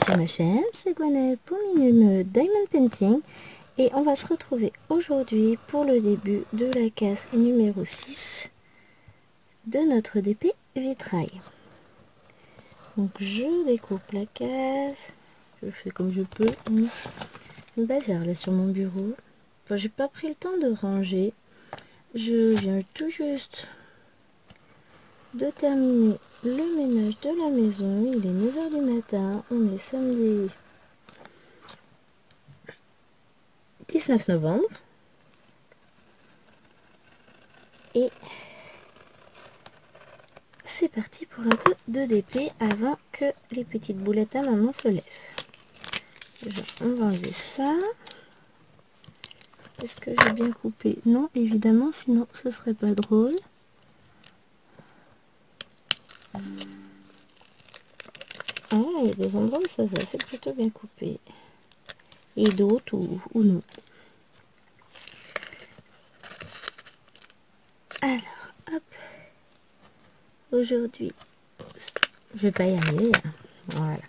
sur ma chaîne, c'est Gwenaëlle pour Minime Diamond Painting et on va se retrouver aujourd'hui pour le début de la case numéro 6 de notre DP vitrail. Donc je découpe la case, je fais comme je peux, un bazar là sur mon bureau. Enfin, j'ai pas pris le temps de ranger, je viens tout juste de terminer le ménage de la maison. Il est 9 h du matin, on est samedi 19 novembre et c'est parti pour un peu de DP avant que les petites boulettes à maman se lèvent. Déjà, on va enlever ça. Est-ce que j'ai bien coupé? Non, évidemment, sinon ce serait pas drôle. Ah, il y a des endroits où ça va, c'est plutôt bien coupé. Et d'autres ou non. Alors, hop. Aujourd'hui, je vais pas y arriver. Hein. Voilà.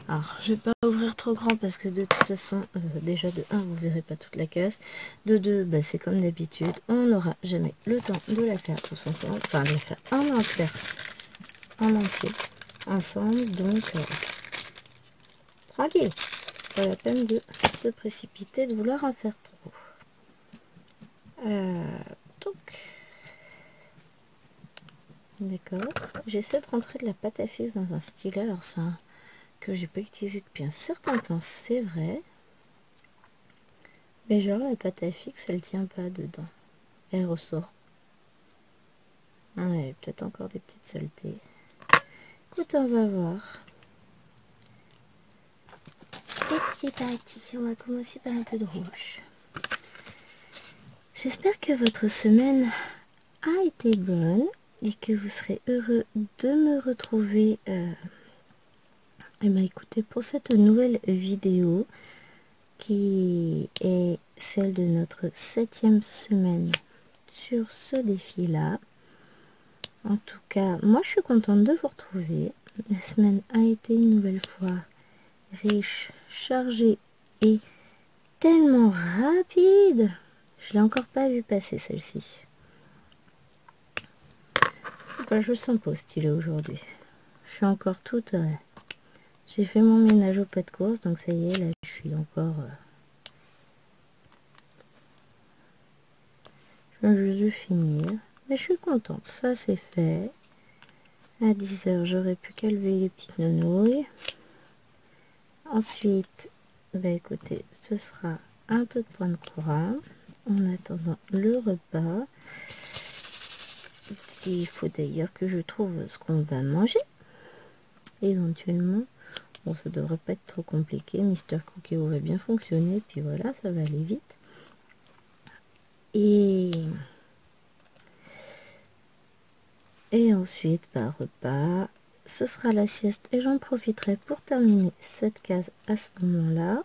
Alors, je vais pas ouvrir trop grand parce que de toute façon, déjà de 1, vous verrez pas toute la case. De 2, bah, c'est comme d'habitude, on n'aura jamais le temps de la faire tous ensemble. Enfin, de la faire en entier, ensemble. Donc, tranquille. Pas la peine de se précipiter, de vouloir en faire trop. Donc, d'accord. J'essaie de rentrer de la pâte à fixe dans un stylet. Alors, ça, que j'ai pas utilisé depuis un certain temps, c'est vrai. Mais genre, la pâte à fixe, elle tient pas dedans. Elle ressort. Ouais, peut-être encore des petites saletés. Écoute, on va voir. Et c'est parti. On va commencer par un peu de rouge. J'espère que votre semaine a été bonne et que vous serez heureux de me retrouver et écoutez, pour cette nouvelle vidéo qui est celle de notre 7e semaine sur ce défi là. En tout cas, moi je suis contente de vous retrouver. La semaine a été une nouvelle fois riche, chargée et tellement rapide. Je l'ai encore pas vu passer celle-ci. Je le sens pas au stylet aujourd'hui. Je suis encore toute... j'ai fait mon ménage au pas de course, donc ça y est, là je suis encore... je viens juste de finir. Mais je suis contente, ça c'est fait. À 10 h, j'aurais pu qu'élever les petites nounouilles. Ensuite, bah écoutez, ce sera un peu de point de courant en attendant le repas. Il faut d'ailleurs que je trouve ce qu'on va manger. Éventuellement, bon, ça devrait pas être trop compliqué. Mister Cookie va bien fonctionner, puis voilà, ça va aller vite. Et ensuite, par repas, ce sera la sieste et j'en profiterai pour terminer cette case à ce moment-là.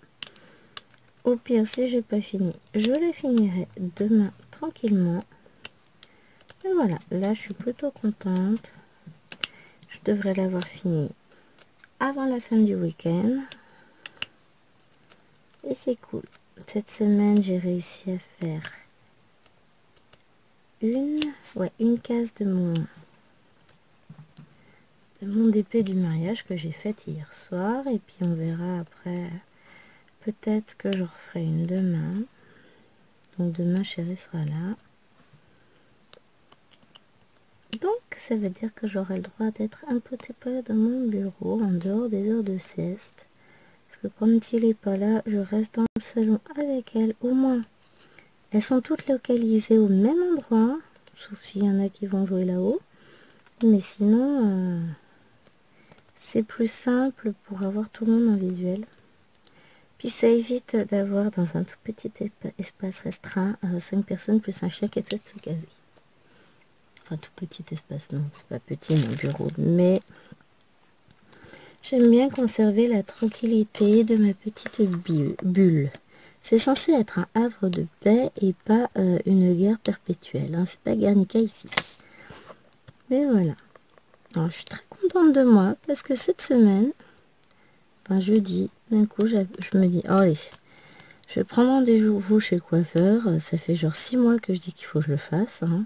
Au pire, si j'ai pas fini, je la finirai demain tranquillement. Et voilà, là je suis plutôt contente. Je devrais l'avoir fini avant la fin du week-end. Et c'est cool. Cette semaine, j'ai réussi à faire une case de mon DP du mariage que j'ai faite hier soir. Et puis on verra après. Peut-être que je referai une demain. Donc demain, chérie sera là. Donc ça veut dire que j'aurai le droit d'être un petit peu dans mon bureau en dehors des heures de sieste. Parce que quand il n'est pas là, je reste dans le salon avec elle. Au moins, elles sont toutes localisées au même endroit. Sauf s'il y en a qui vont jouer là-haut. Mais sinon, c'est plus simple pour avoir tout le monde en visuel. Puis ça évite d'avoir dans un tout petit espace restreint 5 personnes plus un chien qui essaie de se caser. Enfin, tout petit espace, non, c'est pas petit mon bureau. Mais j'aime bien conserver la tranquillité de ma petite bulle. C'est censé être un havre de paix et pas une guerre perpétuelle. Hein. C'est pas Guernica ici. Mais voilà. Alors, je suis très contente de moi parce que cette semaine, enfin jeudi, d'un coup, je me dis, oh, allez, je vais prendre rendez-vous chez le coiffeur. Ça fait genre 6 mois que je dis qu'il faut que je le fasse. Hein.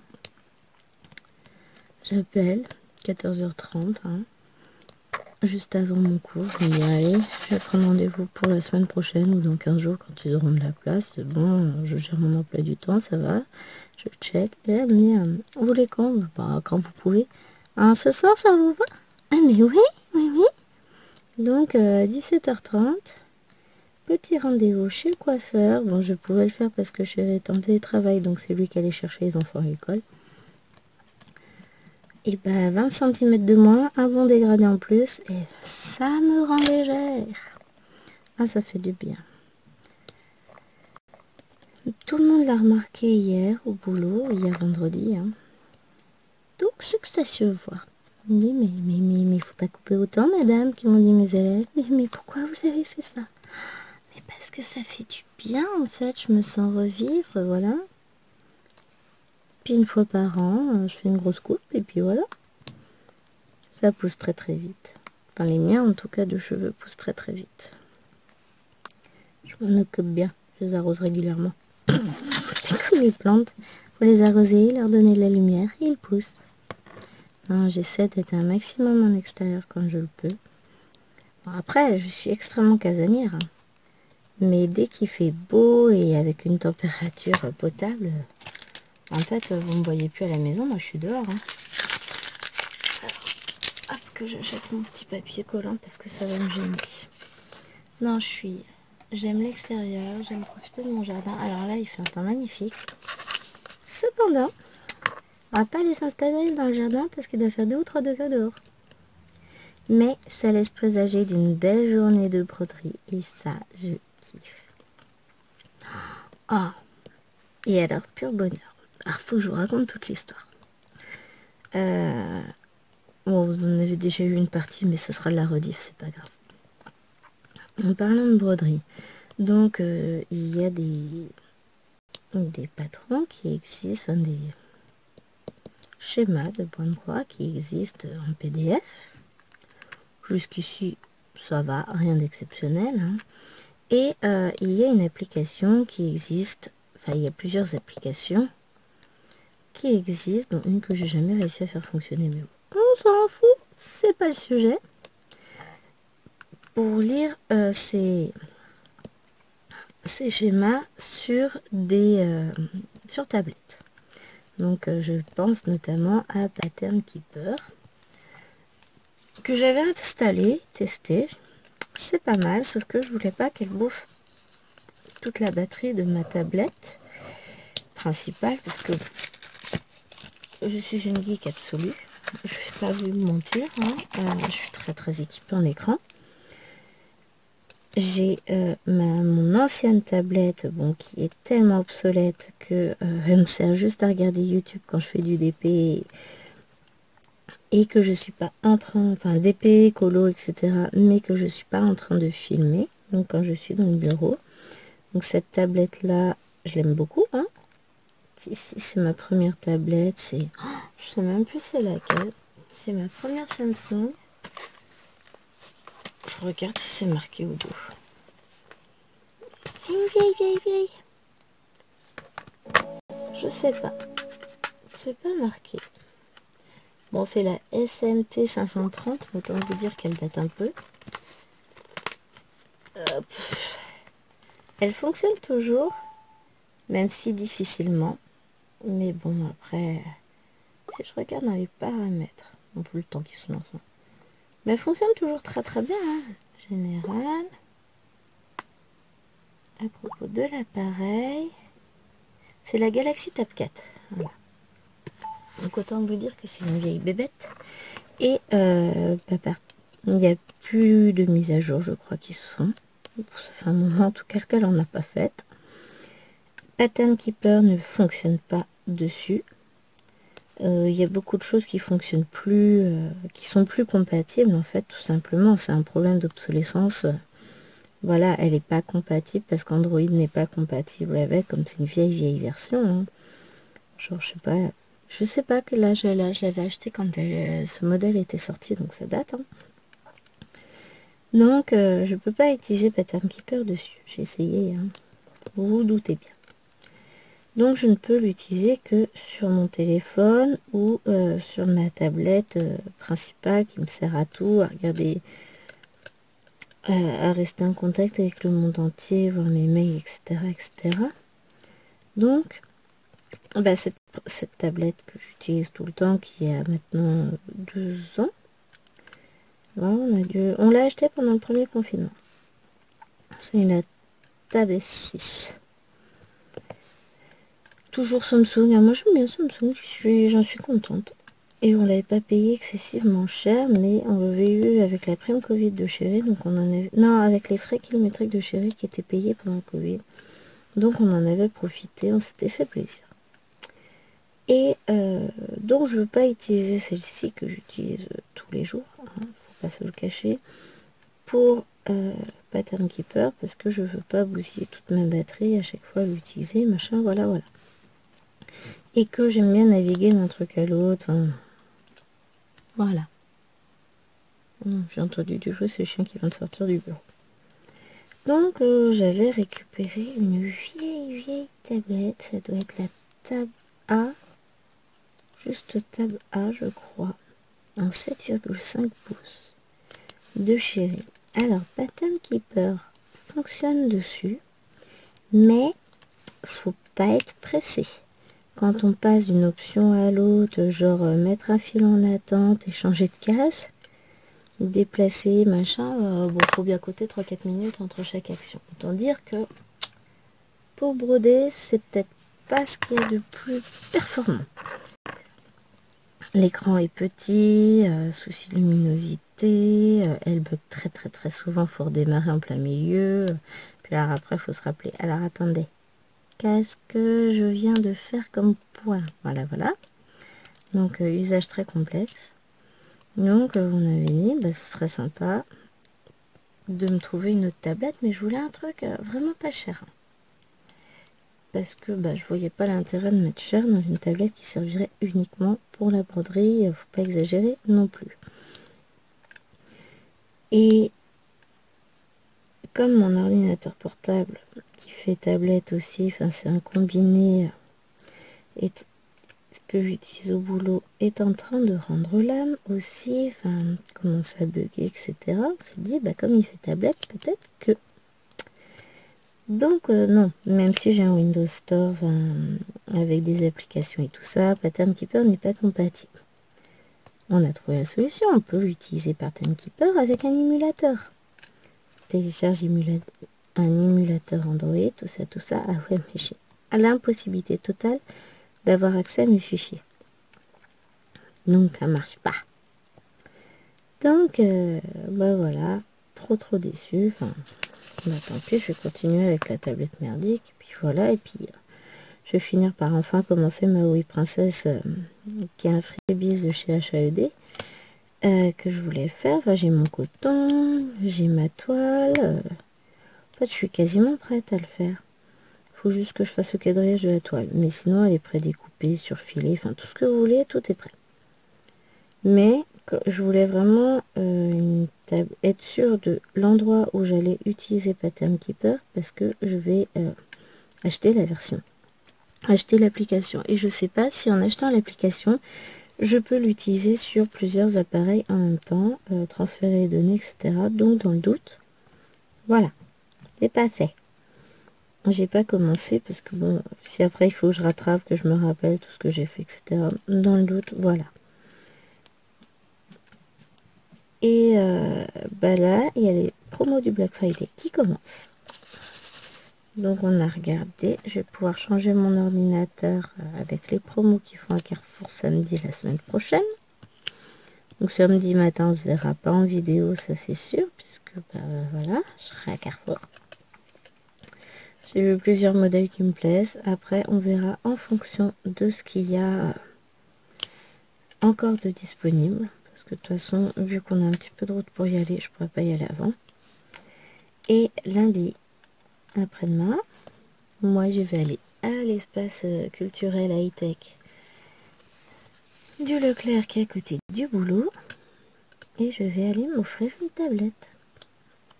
J'appelle, 14h30, hein, juste avant mon cours. Je me dis, allez, je vais prendre rendez-vous pour la semaine prochaine ou dans 15 jours quand ils auront de la place. Bon, je gère mon emploi du temps, ça va. Je check. Et elle me dit, vous voulez quand? Bah, quand vous pouvez. Ah, ce soir, ça vous va? Ah, mais oui, oui, oui. Donc, 17h30. Petit rendez-vous chez le coiffeur. Bon, je pouvais le faire parce que je suis en télétravail, donc c'est lui qui allait chercher les enfants à l'école. Et bah 20 cm de moins, un bon dégradé en plus, et ça me rend légère. Ah, ça fait du bien. Tout le monde l'a remarqué hier au boulot, hier vendredi. Hein. Donc c'est que ça se voit. Mais, faut pas couper autant, madame, qui m'ont dit mes élèves. Mais pourquoi vous avez fait ça? Parce que ça fait du bien, en fait. Je me sens revivre, voilà. Puis une fois par an, je fais une grosse coupe, et puis voilà. Ça pousse très très vite. Enfin, les miens, en tout cas, de cheveux poussent très très vite. Je m'en occupe bien. Je les arrose régulièrement. C'est comme les plantes. Faut les arroser, leur donner de la lumière, et ils poussent. J'essaie d'être un maximum en extérieur quand je le peux. Bon, après, je suis extrêmement casanière. Hein. Mais dès qu'il fait beau et avec une température potable, en fait, vous ne me voyez plus à la maison, moi je suis dehors. Hein. Alors, hop, que j'achète mon petit papier collant parce que ça va me gêner. Non, j'aime l'extérieur, j'aime profiter de mon jardin. Alors là, il fait un temps magnifique. Cependant, on va pas les installer dans le jardin parce qu'il doit faire 2 ou 3 degrés dehors. Mais ça laisse présager d'une belle journée de broderie et ça, je kiffe. Ah, et alors, pur bonheur. Alors, faut que je vous raconte toute l'histoire. Bon, vous en avez déjà eu une partie, mais ce sera de la rediff, c'est pas grave. En parlant de broderie, donc il y a des patrons qui existent, enfin, des schémas de point de croix qui existent en PDF. Jusqu'ici, ça va, rien d'exceptionnel. Hein. Et il y a une application qui existe, enfin il y a plusieurs applications qui existent, dont une que j'ai jamais réussi à faire fonctionner, mais on s'en fout, c'est pas le sujet. Pour lire ces schémas sur sur tablette. Donc je pense notamment à Pattern Keeper que j'avais installé, testé. C'est pas mal, sauf que je voulais pas qu'elle bouffe toute la batterie de ma tablette principale parce que je suis une geek absolue. Je vais pas vous mentir, hein. Je suis très très équipée en écran. J'ai mon ancienne tablette, bon, qui est tellement obsolète que elle me sert juste à regarder YouTube quand je fais du DP et que je suis pas en train, enfin DP, colo, etc. Mais que je suis pas en train de filmer. Donc quand je suis dans le bureau, donc cette tablette là, je l'aime beaucoup. Hein. Ici c'est ma première tablette, je sais même plus c'est laquelle. C'est ma première Samsung. Je regarde si c'est marqué au dos. C'est une vieille. Je sais pas. C'est pas marqué. Bon, c'est la SMT 530. Autant vous dire qu'elle date un peu. Hop. Elle fonctionne toujours. Même si difficilement. Mais bon, après... Si je regarde dans les paramètres... On tout le temps qui se lance. Hein. Mais elle fonctionne toujours très très bien. Hein. Général... À propos de l'appareil, c'est la Galaxy Tab 4. Voilà. Donc autant vous dire que c'est une vieille bébête. Et il n'y a plus de mise à jour, je crois, qui se font. Ça fait un moment, en tout cas, qu'elle n'en a pas fait. Pattern Keeper ne fonctionne pas dessus. Il y a beaucoup de choses qui fonctionnent plus, qui sont plus compatibles, en fait, tout simplement. C'est un problème d'obsolescence. Voilà, elle n'est pas compatible parce qu'Android n'est pas compatible avec, comme c'est une vieille version. Hein. Genre, je sais pas quel âge elle a. Je l'avais acheté quand ce modèle était sorti, donc ça date. Hein. Donc, je peux pas utiliser Pattern Keeper dessus. J'ai essayé, hein. Vous vous doutez bien. Donc, je ne peux l'utiliser que sur mon téléphone ou sur ma tablette principale qui me sert à tout, à regarder, à rester en contact avec le monde entier, voir mes mails, etc. etc. Donc, bah, cette tablette que j'utilise tout le temps, qui a maintenant 2 ans, on l'a acheté pendant le premier confinement. C'est la Tab S6. Toujours Samsung. Moi, j'aime bien Samsung. J'en suis contente. Et on l'avait pas payé excessivement cher, mais on l'avait eu avec la prime Covid de Chéri. Donc, on en avait... Non, avec les frais kilométriques de Chéri qui étaient payés pendant le Covid. Donc, on en avait profité. On s'était fait plaisir. Et donc, je veux pas utiliser celle-ci que j'utilise tous les jours. Hein, faut pas se le cacher. Pour Pattern Keeper, parce que je veux pas bousiller toute ma batterie à chaque fois l'utiliser, machin, voilà. Et que j'aime bien naviguer d'un truc à l'autre, enfin, voilà. J'ai entendu du bruit, c'est le chien qui vient de sortir du bureau. Donc j'avais récupéré une vieille tablette, ça doit être la Tab A, juste Tab A je crois, en 7,5 pouces de Chéri. Alors Pattern Keeper fonctionne dessus, mais faut pas être pressé. Quand on passe d'une option à l'autre, genre mettre un fil en attente et changer de case, déplacer, machin, bon, faut bien côté 3-4 minutes entre chaque action. Autant dire que pour broder, c'est peut-être pas ce qu'il y a de plus performant. L'écran est petit, souci de luminosité, elle bug très souvent, faut redémarrer en plein milieu. Puis alors après, faut se rappeler. Alors attendez, qu'est-ce que je viens de faire comme point? Voilà. Donc usage très complexe. Donc on avait dit, bah, ce serait sympa de me trouver une autre tablette, mais je voulais un truc vraiment pas cher. Parce que bah, je voyais pas l'intérêt de mettre cher dans une tablette qui servirait uniquement pour la broderie. Faut pas exagérer non plus. Et comme mon ordinateur portable qui fait tablette aussi, enfin c'est un combiné et que j'utilise au boulot est en train de rendre l'âme aussi, enfin commence à bugger, etc. On s'est dit, bah comme il fait tablette, peut-être que... Donc non, même si j'ai un Windows Store avec des applications et tout ça, Pattern Keeper n'est pas compatible. On a trouvé la solution, on peut utiliser Pattern Keeper avec un émulateur. Télécharge un émulateur Android, tout ça. Ah ouais, mais j'ai l'impossibilité totale d'avoir accès à mes fichiers. Donc ça marche pas. Donc bah voilà, trop déçu. Enfin, bah tant pis, je vais continuer avec la tablette merdique. Et puis voilà, et puis je vais finir par enfin commencer ma Oui Princesse, qui est un freebies de chez HAED, que je voulais faire. Enfin, j'ai mon coton, j'ai ma toile. En fait, je suis quasiment prête à le faire. Il faut juste que je fasse le quadrillage de la toile. Mais sinon, elle est prédécoupée, surfilée, enfin tout ce que vous voulez, tout est prêt. Mais je voulais vraiment être sûre de l'endroit où j'allais utiliser Pattern Keeper, parce que je vais acheter l'application. Et je sais pas si en achetant l'application, je peux l'utiliser sur plusieurs appareils en même temps, transférer les données, etc. Donc dans le doute, voilà, c'est pas fait. J'ai pas commencé parce que bon, si après il faut que je rattrape, que je me rappelle tout ce que j'ai fait, etc. Dans le doute, voilà. Et bah là, il y a les promos du Black Friday qui commencent. Donc on a regardé. Je vais pouvoir changer mon ordinateur avec les promos qui font à Carrefour samedi la semaine prochaine. Donc samedi matin, on se verra pas en vidéo, ça c'est sûr, puisque bah, voilà, je serai à Carrefour. J'ai vu plusieurs modèles qui me plaisent. Après, on verra en fonction de ce qu'il y a encore de disponible. Parce que de toute façon, vu qu'on a un petit peu de route pour y aller, je pourrais pas y aller avant. Et lundi, après-demain, moi je vais aller à l'espace culturel high-tech du Leclerc qui est à côté du boulot. Et je vais aller m'offrir une tablette.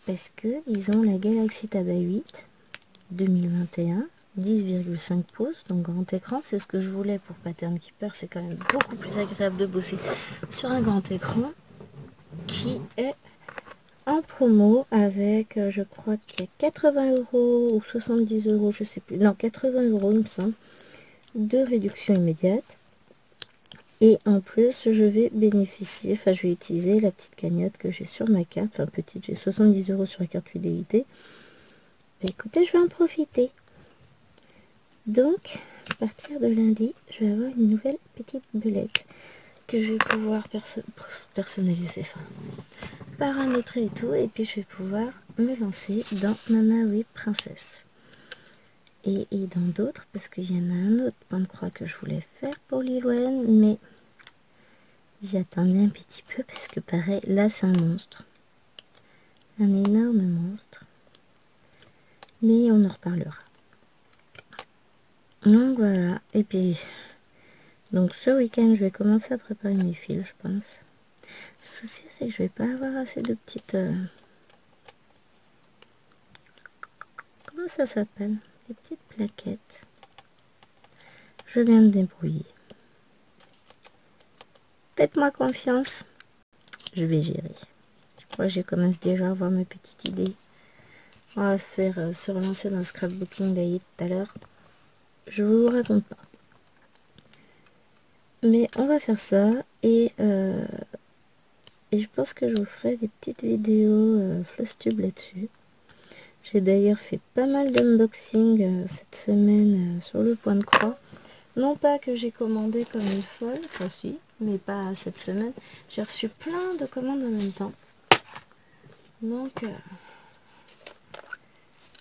parce que ils ont la Galaxy Tab A8 2021, 10,5 pouces, donc grand écran. C'est ce que je voulais pour Pattern Keeper. C'est quand même beaucoup plus agréable de bosser sur un grand écran qui est en promo avec, je crois qu'il y a 80 € ou 70 €, je sais plus. Non, 80 € il me semble, de réduction immédiate. Et en plus, je vais bénéficier, enfin, je vais utiliser la petite cagnotte que j'ai sur ma carte. Enfin, petite, j'ai 70 € sur la carte fidélité. Bah, écoutez, je vais en profiter. Donc, à partir de lundi, je vais avoir une nouvelle petite belette que je vais pouvoir personnaliser, enfin, paramétrer et tout. Et puis, je vais pouvoir me lancer dans Mama Oui Princesse. Et dans d'autres, parce qu'il y en a un autre point de croix que je voulais faire pour Lilwen, mais j'attendais un petit peu parce que pareil, là c'est un monstre. Un énorme monstre. Mais on en reparlera. Donc voilà. Et puis, donc ce week-end, je vais commencer à préparer mes fils, je pense. Le souci, c'est que je vais pas avoir assez de petites... comment ça s'appelle? Des petites plaquettes. Je vais bien me débrouiller. Faites-moi confiance. Je vais gérer. Je crois que je commence déjà à avoir mes petites idées. On va se relancer dans le scrapbooking d'Aïe tout à l'heure. Je vous raconte pas. Mais on va faire ça et je pense que je vous ferai des petites vidéos Flosstube là-dessus. J'ai d'ailleurs fait pas mal d'unboxing cette semaine sur le point de croix. Non pas que j'ai commandé comme une folle, enfin si, mais pas cette semaine. J'ai reçu plein de commandes en même temps. Donc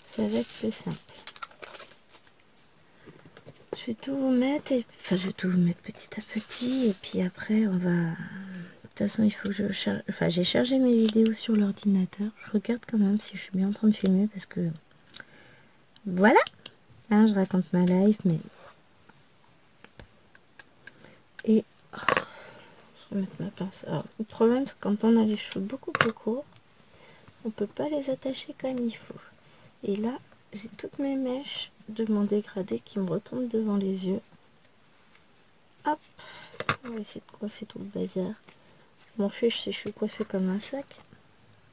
ça va être plus simple. Je vais tout vous mettre, enfin je vais tout vous mettre petit à petit et puis après on va... De toute façon il faut que je charge... Enfin j'ai chargé mes vidéos sur l'ordinateur. Je regarde quand même si je suis bien en train de filmer parce que... Voilà, hein, je raconte ma life mais... Et... Oh, je vais remettre ma pince. Alors le problème c'est que quand on a les cheveux beaucoup plus courts, on peut pas les attacher comme il faut. Et là j'ai toutes mes mèches de mon dégradé qui me retombent devant les yeux. Hop, on va essayer de coincer tout le bazar. Mon fiche, si je suis coiffée comme un sac,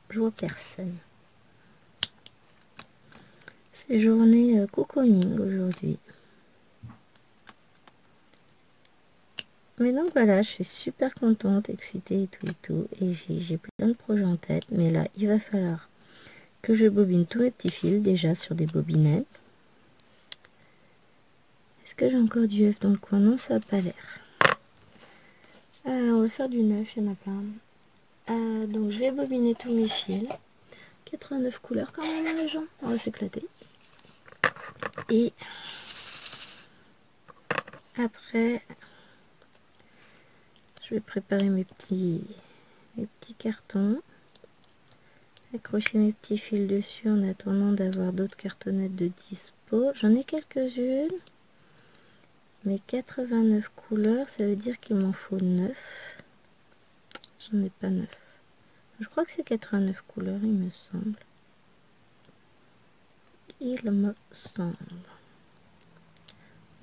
je vois personne. C'est journée cocooning aujourd'hui. Mais donc voilà, je suis super contente, excitée et tout. Et j'ai plein de projets en tête. Mais là, il va falloir que je bobine tous mes petits fils déjà sur des bobinettes. Est-ce que j'ai encore du œuf dans le coin? Non, ça n'a pas l'air. On va faire du neuf, il y en a plein. Donc je vais bobiner tous mes fils. 89 couleurs quand même les gens. On va s'éclater. Et après, je vais préparer mes petits cartons. Accrocher mes petits fils dessus en attendant d'avoir d'autres cartonnettes de dispo. J'en ai quelques-unes. Mais 89 couleurs, ça veut dire qu'il m'en faut 9. J'en ai pas 9. Je crois que c'est 89 couleurs, il me semble. Il me semble.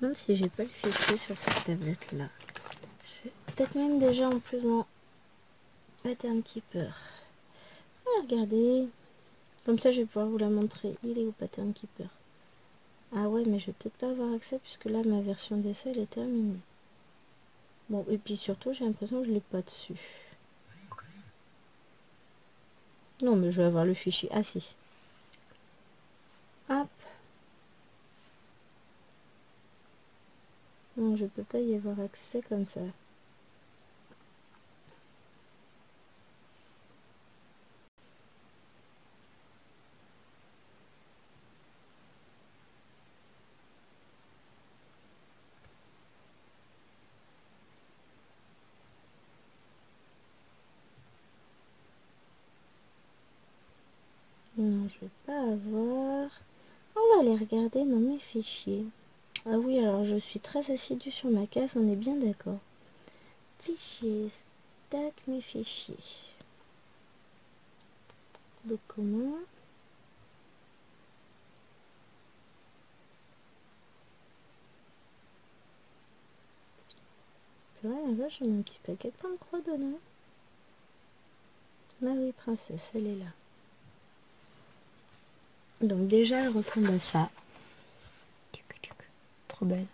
Même si j'ai pas le fichier sur cette tablette là. Je vais peut-être même déjà en plus en Pattern Keeper. Regardez. Comme ça je vais pouvoir vous la montrer. Il est au Pattern Keeper. Ah ouais, mais je vais peut-être pas avoir accès puisque là ma version d'essai elle est terminée. Bon, et puis surtout j'ai l'impression que je l'ai pas dessus. Non, mais je vais avoir le fichier. Ah si. Hop. Non, je peux pas y avoir accès comme ça. Non, je vais pas avoir. On va aller regarder dans mes fichiers. Ah oui, alors je suis très assidue sur ma casse, on est bien d'accord. Fichiers, tac, mes fichiers. Donc comment? Purée, la vache, on a un petit paquet de pain de croix dedans. Ma oui, princesse, elle est là. Donc déjà, elle ressemble à ça. Trop belle.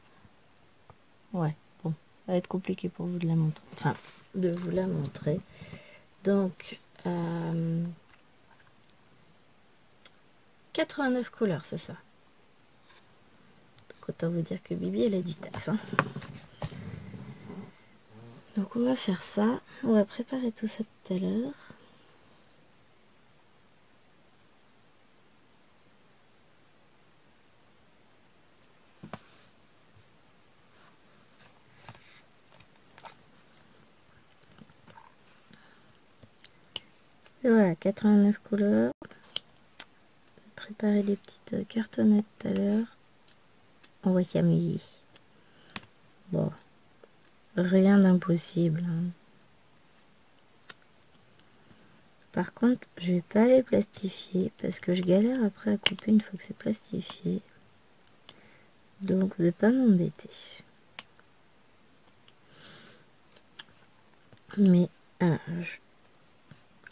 Ouais, bon, ça va être compliqué pour vous de la montrer. Enfin, de vous la montrer. Donc, 89 couleurs, c'est ça. Donc autant vous dire que Bibi, elle a du taf. Hein. Donc on va faire ça. On va préparer tout ça tout à l'heure. Et voilà, 89 couleurs. Préparer des petites cartonnettes tout à l'heure. On va s'amuser. Bon, rien d'impossible. Hein. Par contre, je vais pas les plastifier parce que je galère après à couper une fois que c'est plastifié. Donc, je vais pas m'embêter. Mais,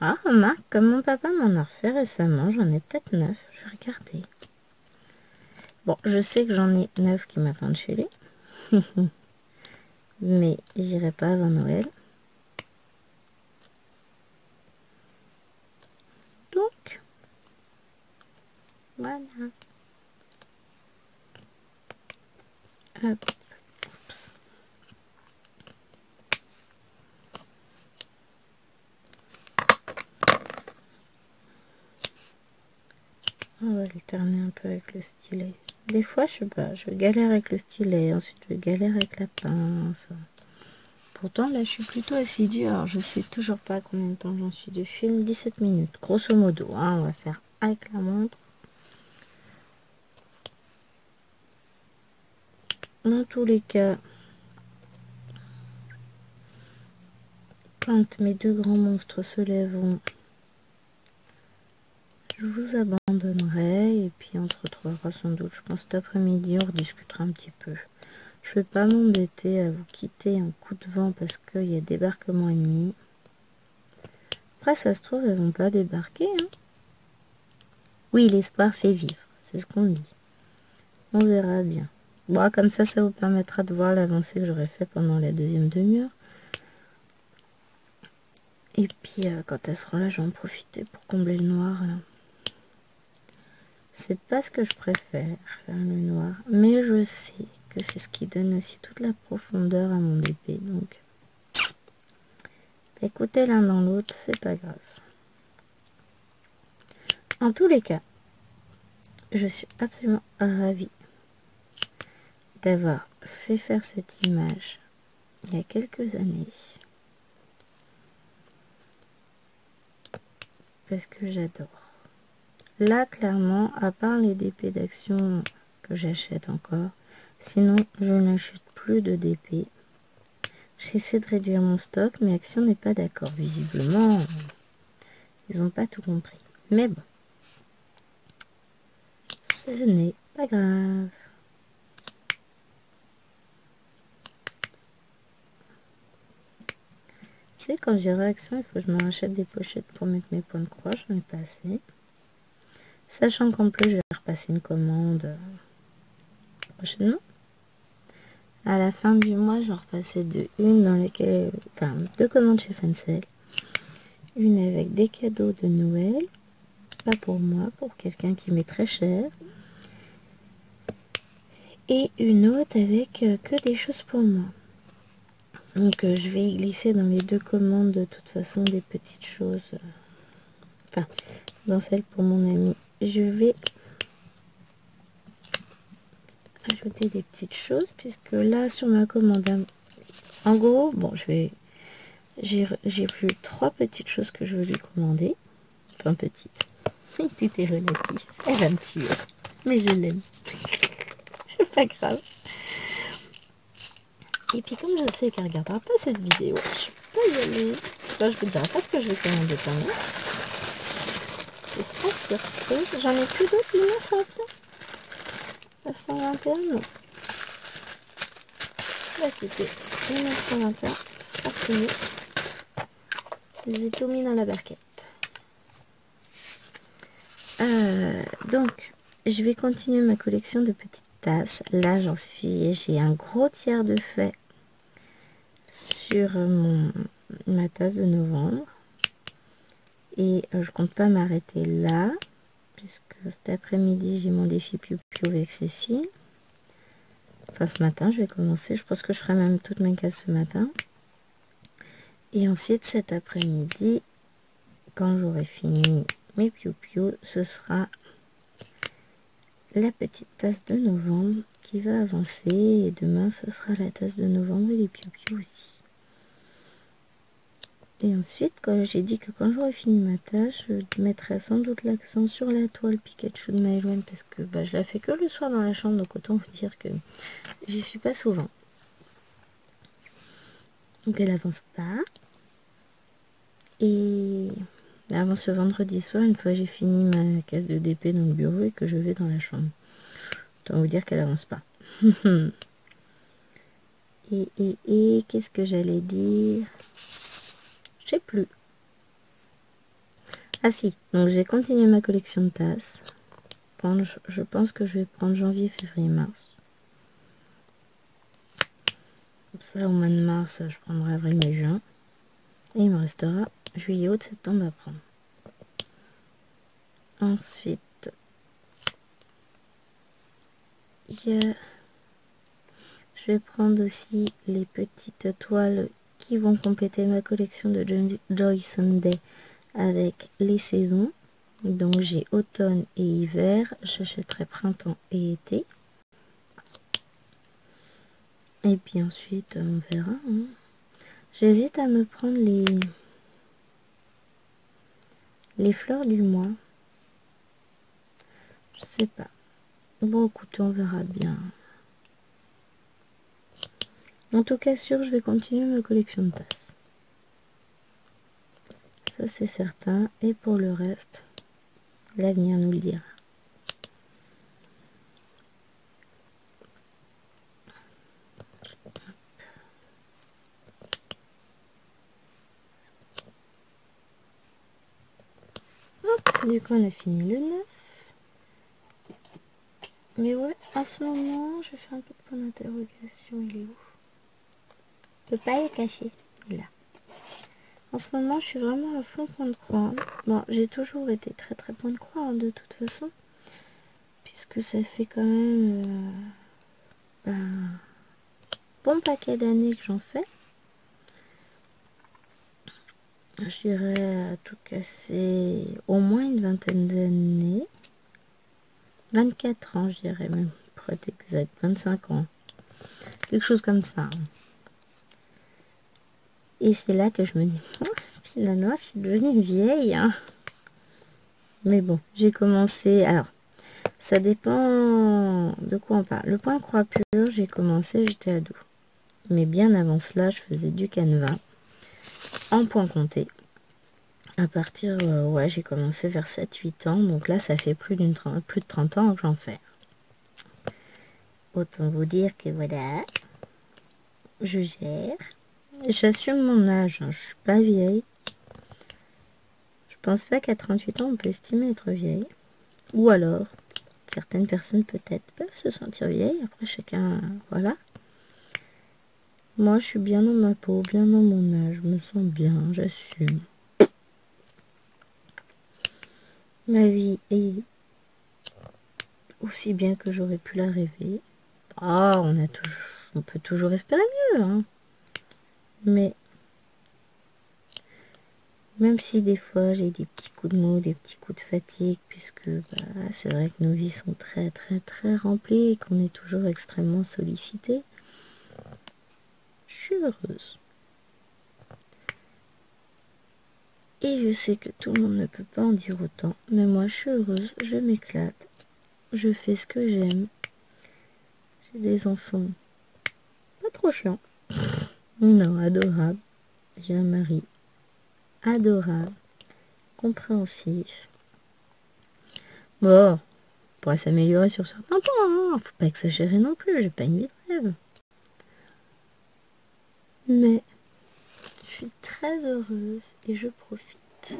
ah, remarque, comme mon papa m'en a refait récemment, j'en ai peut-être 9. Je vais regarder. Bon, je sais que j'en ai 9 qui m'attendent chez lui. Mais j'irai pas avant Noël. Donc, voilà. Hop. Oups. On va alterner un peu avec le stylet. Des fois, je sais pas, je galère avec le stylet, ensuite je galère avec la pince. Pourtant, là, je suis plutôt assidue. Alors, je sais toujours pas combien de temps j'en suis de film. 17 minutes, grosso modo. Hein, on va faire avec la montre. Dans tous les cas, quand mes deux grands monstres se lèveront, je vous abandonnerai. Et puis, on se retrouvera sans doute, je pense, cet après-midi. On rediscutera un petit peu. Je vais pas m'embêter à vous quitter en coup de vent parce qu'il y a débarquement ennemi. Après, ça se trouve, elles vont pas débarquer. Hein. Oui, l'espoir fait vivre, c'est ce qu'on dit. On verra bien. Bon, comme ça vous permettra de voir l'avancée que j'aurais fait pendant la deuxième demi-heure. Et puis, quand elles seront là, je vais en profiter pour combler le noir. Là. C'est pas ce que je préfère, faire le noir. Mais je sais que c'est ce qui donne aussi toute la profondeur à mon épée. Donc, écoutez l'un dans l'autre, c'est pas grave. En tous les cas, je suis absolument ravie d'avoir fait faire cette image il y a quelques années. Parce que j'adore. Là, clairement, à part les DP d'Action que j'achète encore, sinon, je n'achète plus de DP. J'essaie de réduire mon stock, mais Action n'est pas d'accord. Visiblement, ils n'ont pas tout compris. Mais bon, ce n'est pas grave. Tu sais, quand j'ai réaction, il faut que je me rachète des pochettes pour mettre mes points de croix. J'en ai pas assez. Sachant qu'en plus, je vais repasser une commande prochainement. À la fin du mois, j'en repassais une dans lesquelles, enfin, 2 commandes chez Fancel. Une avec des cadeaux de Noël, pas pour moi, pour quelqu'un qui m'est très cher. Et une autre avec que des choses pour moi. Donc je vais y glisser dans les 2 commandes de toute façon des petites choses. Enfin, dans celle pour mon ami, je vais ajouter des petites choses puisque là sur ma commande, en gros, bon, j'ai plus 3 petites choses que je veux lui commander. Enfin, petites. Tout est relatif. Elle va me tuer. Mais je l'aime. C'est pas grave. Et puis comme je sais qu'elle regardera pas cette vidéo, je peux pas y aller. Là, je vous dirai pas ce que je vais commander quand même. c'est pas surprise. J'en ai plus d'autres, les 9 après. 921, non. Bah écoutez, 1921, c'est fini. Je les ai tout mis dans la barquette. Donc, je vais continuer ma collection de petites tasses. Là, j'ai un gros tiers de fait sur ma tasse de novembre. Et je compte pas m'arrêter là, puisque cet après-midi, j'ai mon défi Piou Piou avec Cécile. Enfin, ce matin, je vais commencer. Je pense que je ferai même toutes mes cases ce matin. Et ensuite, cet après-midi, quand j'aurai fini mes Piou Piou, ce sera la petite tasse de novembre qui va avancer. Et demain, ce sera la tasse de novembre et les Piou Piou aussi. Et ensuite, quand j'ai dit que quand j'aurai fini ma tâche, je mettrai sans doute l'accent sur la toile Pikachu de Maëloine parce que je la fais que le soir dans la chambre, donc autant vous dire que j'y suis pas souvent. Donc elle avance pas. Et avant ce vendredi soir, une fois j'ai fini ma case de DP dans le bureau et que je vais dans la chambre. Autant vous dire qu'elle avance pas. et qu'est-ce que j'allais dire? Je sais plus. Ah si, donc je vais continuer ma collection de tasses. Je pense que je vais prendre janvier, février, mars. Comme ça, au mois de mars, je prendrai avril, mai, juin. Et il me restera juillet, août, septembre à prendre. Ensuite, je vais prendre aussi les petites toiles qui vont compléter ma collection de Joy Sunday avec les saisons. Donc j'ai automne et hiver, j'achèterai printemps et été. Et puis ensuite, on verra. Hein. J'hésite à me prendre les fleurs du mois. Je sais pas. Bon, écoutez, on verra bien. En tout cas, sûr, je vais continuer ma collection de tasses. Ça, c'est certain. Et pour le reste, l'avenir nous le dira. Hop, du coup, on a fini le 9. Mais ouais, en ce moment, je fais un peu de point d'interrogation. Il est où? Je peux pas le cacher. Il est là. En ce moment, je suis vraiment à fond point de croix. Bon, j'ai toujours été très très point de croix, hein, de toute façon. Puisque ça fait quand même un bon paquet d'années que j'en fais. Je dirais à tout casser au moins une vingtaine d'années. 24 ans, je dirais même, pour être exact. 25 ans. Quelque chose comme ça. Et c'est là que je me dis, oh, finalement, je suis devenue vieille. Hein. Mais bon, j'ai commencé... Alors, ça dépend de quoi on parle. Le point croix pur, j'ai commencé, j'étais ado. Mais bien avant cela, je faisais du canevas en point compté. À partir, ouais, j'ai commencé vers 7-8 ans. Donc là, ça fait plus de 30 ans que j'en fais. Autant vous dire que voilà, je gère. J'assume mon âge, hein, je suis pas vieille. Je pense pas qu'à 38 ans, on peut estimer être vieille. Ou alors, certaines personnes peut-être peuvent se sentir vieilles. Après, chacun, voilà. Moi, je suis bien dans ma peau, bien dans mon âge. Je me sens bien, j'assume. Ma vie est aussi bien que j'aurais pu la rêver. Ah, on peut toujours espérer mieux, hein. Mais même si des fois j'ai des petits coups de mou, des petits coups de fatigue, puisque c'est vrai que nos vies sont très très très remplies et qu'on est toujours extrêmement sollicité, je suis heureuse. Et je sais que tout le monde ne peut pas en dire autant, mais moi je suis heureuse, je m'éclate, je fais ce que j'aime. J'ai des enfants pas trop chiants, non, adorables. J'ai un mari adorable, compréhensif. Bon, on pourrait s'améliorer sur certains points, hein. Faut pas exagérer non plus, j'ai pas une vie de rêve. Mais je suis très heureuse et je profite.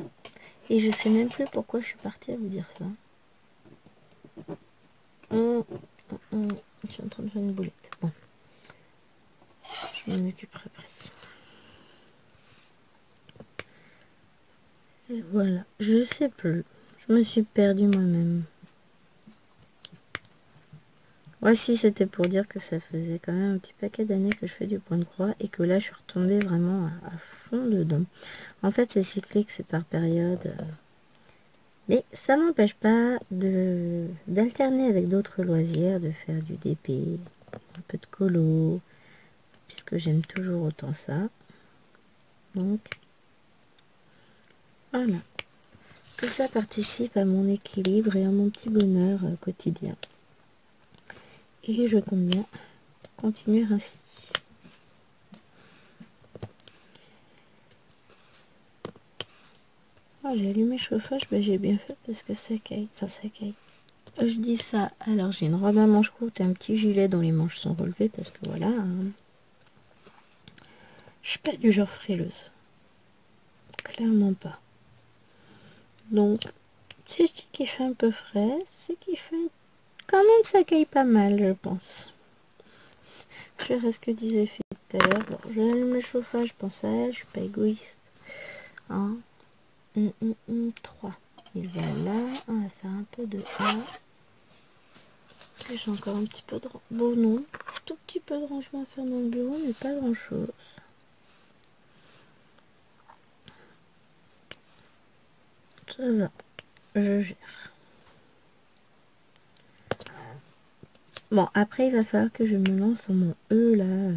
Et je sais même plus pourquoi je suis partie à vous dire ça. Je suis en train de faire une boulette. Bon, je m'en occuperai après. Et voilà, je sais plus. Je me suis perdue moi-même. Voici, c'était pour dire que ça faisait quand même un petit paquet d'années que je fais du point de croix et que là, je suis retombée vraiment à fond dedans. En fait, c'est cyclique, c'est par période. Mais ça m'empêche pas d'alterner avec d'autres loisirs, de faire du DP, un peu de colo, puisque j'aime toujours autant ça. Donc, voilà. Tout ça participe à mon équilibre et à mon petit bonheur quotidien. Et je compte bien continuer ainsi. Oh, j'ai allumé le chauffage, bah, j'ai bien fait parce que ça caille. Enfin, ça caille. Je dis ça, alors j'ai une robe à manches courtes et un petit gilet dont les manches sont relevées parce que voilà, hein, je suis pas du genre frileuse. Clairement pas. Donc, si je dis qu'il fait un peu frais, c'est qu'il fait quand même ça caille pas mal, je pense. Je verrai ce que disait Philippe tout à l'heure. Bon, je vais allumer le chauffage, je pense à elle, je suis pas égoïste. 3. Il va là, on va faire un peu de A. Est-ce que j'ai encore un petit peu de... Bon, non, tout petit peu de rangement à faire dans le bureau, mais pas grand-chose. Ça va, je gère. Bon, après, il va falloir que je me lance dans mon E, là.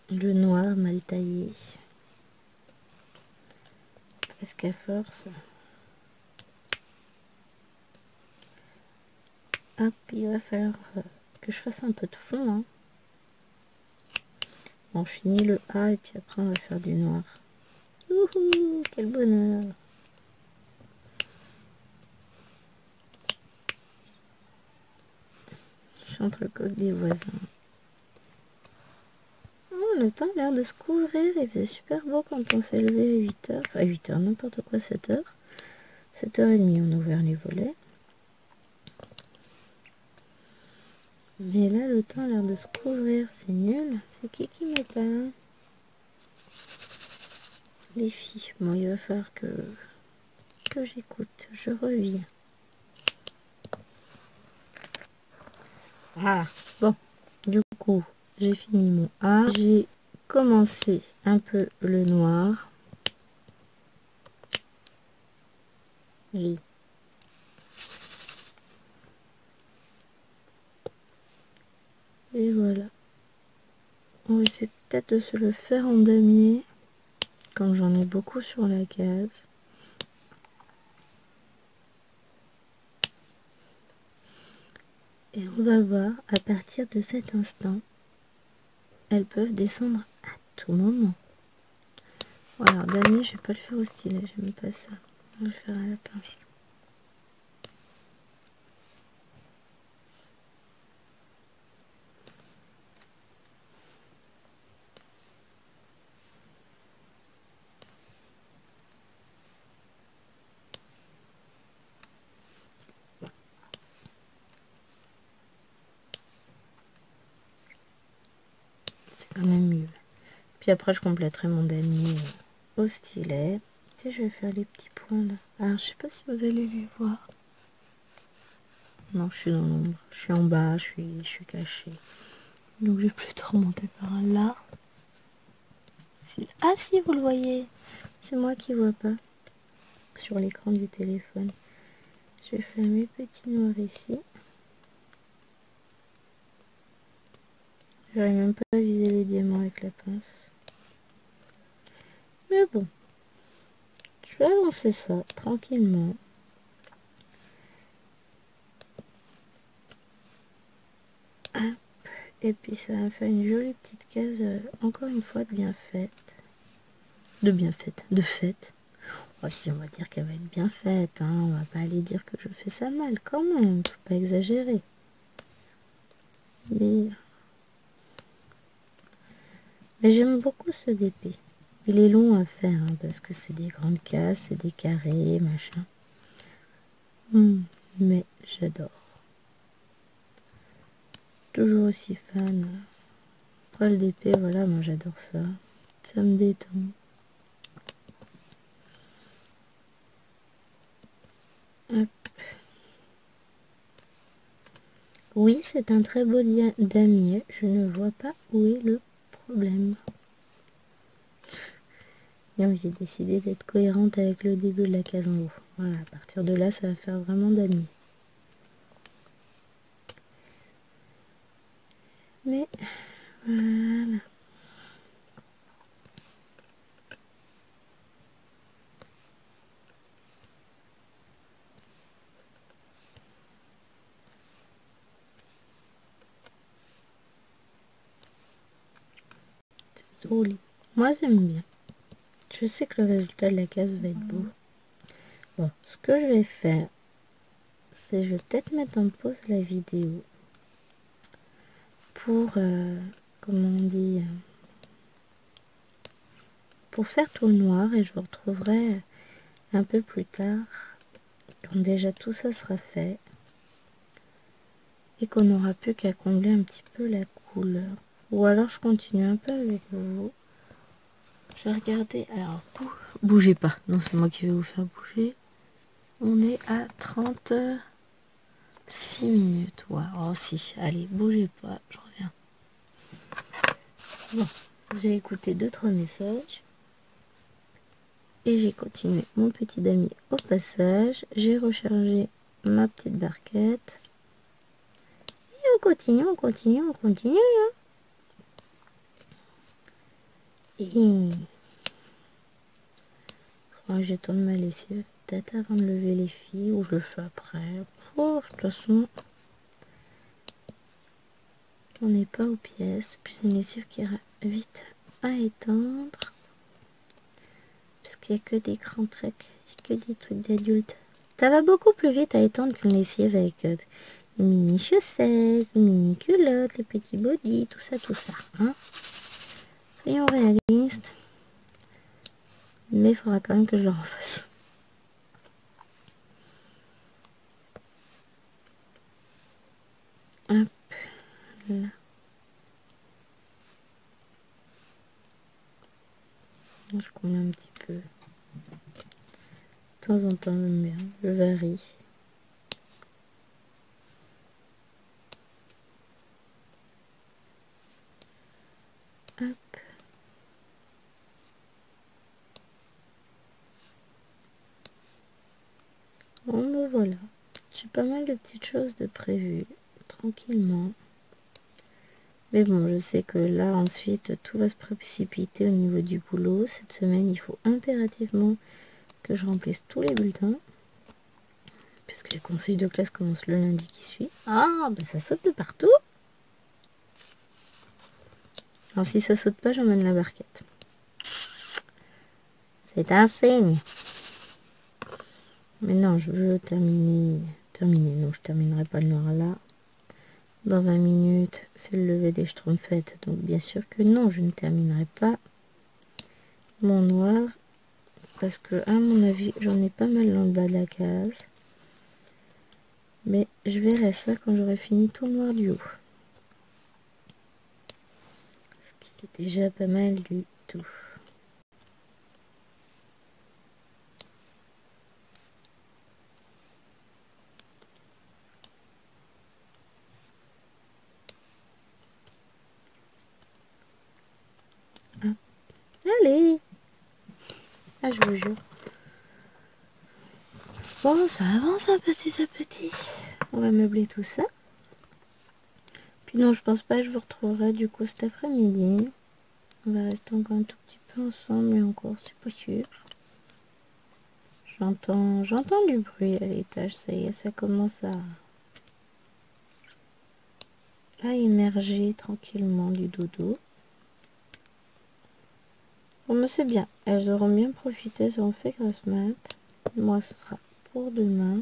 Le noir mal taillé. Parce qu'à force... Hop, il va falloir que je fasse un peu de fond, hein. Bon, je finis le A et puis après, on va faire du noir. Youhou, quel bonheur! Je suis entre le coq des voisins. Oh, le temps a l'air de se couvrir. Il faisait super beau quand on s'est levé à 8h. Enfin, 8h, n'importe quoi, 7h. 7h30, on a ouvert les volets. Mais là, le temps a l'air de se couvrir. C'est nul. C'est qui m'éteint? Les filles. Bon, il va falloir que j'écoute. Je reviens. Ah, bon. Du coup, j'ai fini mon A. J'ai commencé un peu le noir. Et voilà. On va essayer peut-être de se le faire en damier. Comme j'en ai beaucoup sur la case. Et on va voir, à partir de cet instant, elles peuvent descendre à tout moment. Voilà, damier, je vais pas le faire au stylet, j'aime pas ça. Je vais le faire à la pince. C'est quand même mieux. Puis après, je compléterai mon damier au stylet. Tu sais, je vais faire les petits points là. Alors, je sais pas si vous allez les voir. Non, je suis dans l'ombre. Je suis en bas, je suis cachée. Donc, je vais plutôt remonter par là. Ah si, vous le voyez. C'est moi qui vois pas. Sur l'écran du téléphone. Je vais faire mes petits noirs ici. J'arrive même pas à viser les diamants avec la pince. Mais bon. Je vais avancer ça tranquillement. Hop. Et puis ça va faire une jolie petite case, encore une fois, de bien faite. De bien faite. De fête. Oh, si, on va dire qu'elle va être bien faite, hein. On va pas aller dire que je fais ça mal quand même, faut pas exagérer. Mais j'aime beaucoup ce DP. Il est long à faire, hein, parce que c'est des grandes cases, c'est des carrés, machin. Mais j'adore. Toujours aussi fan. Après le DP, voilà, moi j'adore ça. Ça me détend. Hop. Oui, c'est un très beau damier. Je ne vois pas où est le problème. Non, j'ai décidé d'être cohérente avec le début de la case en haut. Voilà, à partir de là, ça va faire vraiment damier. Mais voilà. C'est joli. Moi, j'aime bien. Je sais que le résultat de la case va être beau. Bon, ce que je vais faire, c'est je vais peut-être mettre en pause la vidéo pour, comment on dit, pour faire tout le noir, et je vous retrouverai un peu plus tard quand déjà tout ça sera fait et qu'on n'aura plus qu'à combler un petit peu la couleur. Ou alors je continue un peu avec vous. Je vais regarder. Alors, bougez pas. Non, c'est moi qui vais vous faire bouger. On est à 36 minutes. Ouais. Oh si, allez, bougez pas. Je reviens. Bon, j'ai écouté 2-3 messages. Et j'ai continué mon petit damier au passage. J'ai rechargé ma petite barquette. Et on continue, on continue, on continue. Hein. Et je tourne ma lessive peut-être avant de lever les filles, ou je le fais après. Oh, de toute façon, on n'est pas aux pièces. Puis c'est une lessive qui ira vite à étendre. Parce qu'il n'y a que des grands trucs. C'est que des trucs d'adultes. Ça va beaucoup plus vite à étendre qu'une lessive avec une mini chaussette, une mini culotte, le petit body, tout ça, tout ça. Hein. Soyons réalistes. Mais il faudra quand même que je le refasse. Hop, là. Je combien un petit peu. De temps en temps, j'aime bien. Je varie. Hop. Bon, me voilà. J'ai pas mal de petites choses de prévues. Tranquillement. Mais bon, je sais que là, ensuite, tout va se précipiter au niveau du boulot. Cette semaine, il faut impérativement que je remplisse tous les bulletins. Puisque les conseils de classe commencent le lundi qui suit. Ah, ben ça saute de partout. Alors si ça saute pas, j'emmène la barquette. C'est un signe. Mais non, je veux terminer. Non, je terminerai pas le noir là. Dans 20 minutes, c'est le lever des Schtroumpfettes. Donc bien sûr que non, je ne terminerai pas mon noir. Parce que à mon avis, j'en ai pas mal dans le bas de la case. Mais je verrai ça quand j'aurai fini tout le noir du haut. Ce qui est déjà pas mal du tout. Ah. Allez! Ah, je vous jure. Bon, ça avance un petit à petit. On va meubler tout ça. Puis non, je pense pas que je vous retrouverai du coup cet après-midi. On va rester encore un tout petit peu ensemble, mais encore, c'est pas sûr. J'entends du bruit à l'étage, ça y est, ça commence à émerger tranquillement du dodo. Bon, mais c'est bien. Elles auront bien profité, elles auront fait grasse mat. Moi, ce sera pour demain.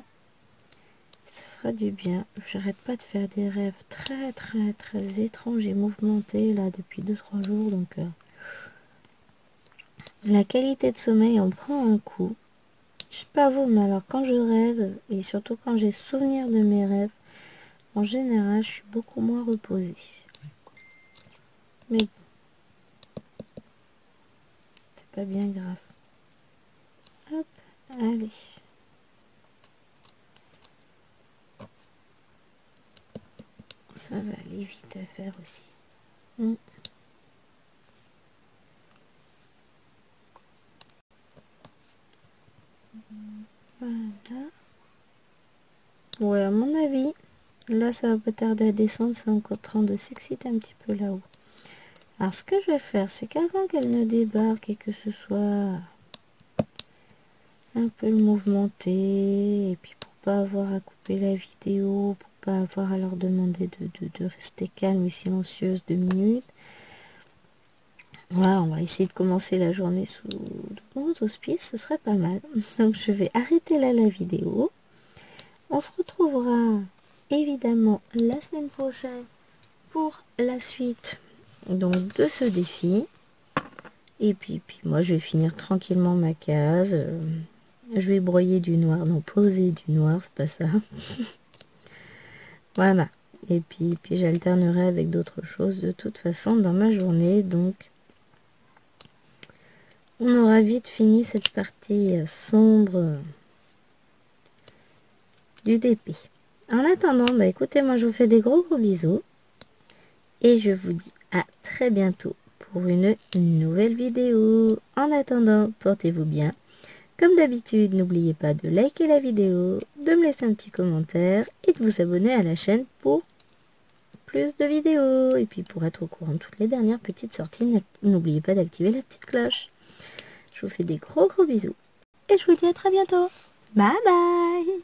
Ça fera du bien. J'arrête pas de faire des rêves très, très, très étranges et mouvementés, là, depuis 2-3 jours. Donc, la qualité de sommeil en prend un coup. Je sais pas vous, mais alors, quand je rêve, et surtout quand j'ai souvenir de mes rêves, en général, je suis beaucoup moins reposée. Mais bon, c'est pas bien grave. Hop, allez. Ça va aller vite à faire aussi. Voilà. Ouais, à mon avis, là, ça va pas tarder à descendre. C'est encore en train de s'exciter un petit peu là-haut. Alors, ce que je vais faire, c'est qu'avant qu'elle ne débarque et que ce soit un peu mouvementé, et puis pour pas avoir à couper la vidéo, pour pas avoir à leur demander de rester calme et silencieuse 2 minutes, voilà, on va essayer de commencer la journée sous de bons auspices, ce serait pas mal. Donc je vais arrêter là la vidéo. On se retrouvera évidemment la semaine prochaine pour la suite donc de ce défi. Et puis moi je vais finir tranquillement ma case. Je vais broyer du noir, non poser du noir, c'est pas ça. Voilà. Et puis j'alternerai avec d'autres choses de toute façon dans ma journée. Donc on aura vite fini cette partie sombre du DP. En attendant, bah écoutez, moi je vous fais des gros bisous. Et je vous dis à très bientôt pour une nouvelle vidéo. En attendant, portez-vous bien. Comme d'habitude, n'oubliez pas de liker la vidéo, de me laisser un petit commentaire et de vous abonner à la chaîne pour plus de vidéos. Et puis pour être au courant de toutes les dernières petites sorties, n'oubliez pas d'activer la petite cloche. Je vous fais des gros bisous. Et je vous dis à très bientôt. Bye bye!